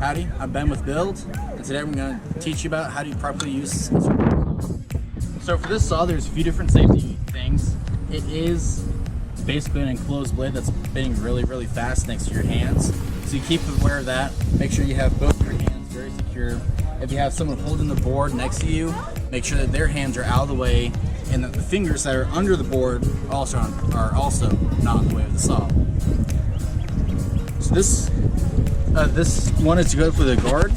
Howdy, I'm Ben with Build, and today I'm going to teach you about how to properly use a circular saw. So for this saw, there's a few different safety things. It is basically an enclosed blade that's spinning really, really fast next to your hands. So you keep aware of that. Make sure you have both your hands very secure. If you have someone holding the board next to you, make sure that their hands are out of the way and that the fingers that are under the board are also not in the way of the saw. So this one is to go for the guard.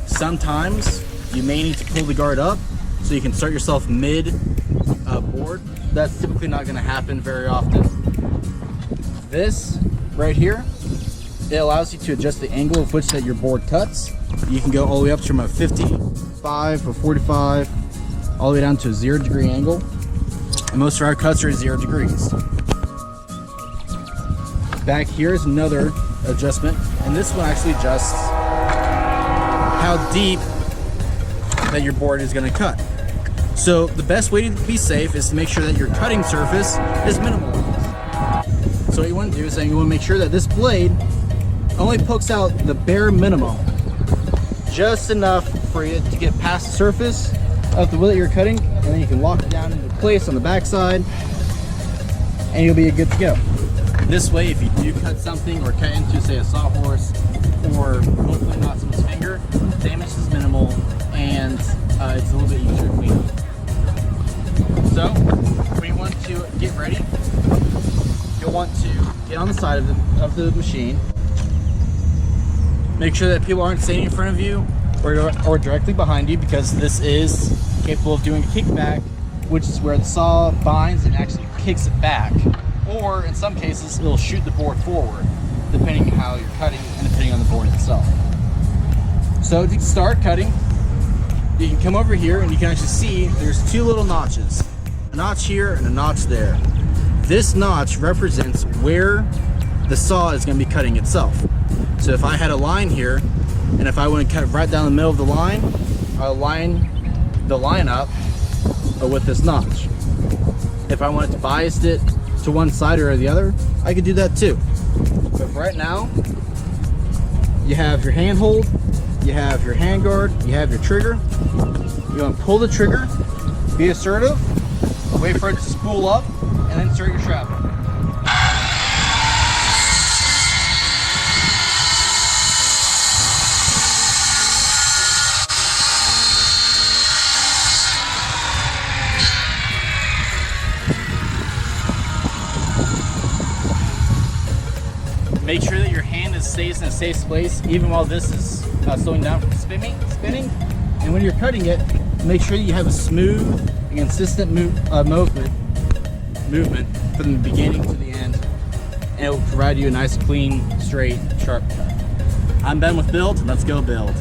Sometimes you may need to pull the guard up so you can start yourself mid board. That's typically not going to happen very often. This right here, it allows you to adjust the angle of which that your board cuts. You can go all the way up from a 55 or 45 all the way down to a 0-degree angle. And most of our cuts are 0 degrees. Back here is another adjustment, and this one actually adjusts how deep that your board is going to cut. So the best way to be safe is to make sure that your cutting surface is minimal. So what you want to do is you want to make sure that this blade only pokes out the bare minimum, just enough for you to get past the surface of the wood that you're cutting, and then you can lock it down into place on the back side and you'll be good to go. This way, if you do cut something or cut into, say, a sawhorse, or hopefully not someone's finger, the damage is minimal and it's a little bit easier to clean up. So, when you want to get ready, you'll want to get on the side of the machine. Make sure that people aren't standing in front of you or directly behind you, because this is capable of doing a kickback, which is where the saw binds and actually kicks it back. Or in some cases, it'll shoot the board forward, depending on how you're cutting and depending on the board itself. So to start cutting, you can come over here and you can actually see there's two little notches. A notch here and a notch there. This notch represents where the saw is going to be cutting itself. So if I had a line here, and if I want to cut right down the middle of the line, I'll line the line up with this notch. If I wanted to bias it to one side or the other, I could do that too. But right now, you have your hand hold, you have your hand guard, you have your trigger. You want to pull the trigger, be assertive, wait for it to spool up, and then start your shrapnel. Make sure that your hand stays in a safe place even while this is slowing down from spinning. And when you're cutting it, make sure you have a smooth and consistent movement from the beginning to the end, and it will provide you a nice, clean, straight, sharp cut. I'm Ben with Build. Let's go build.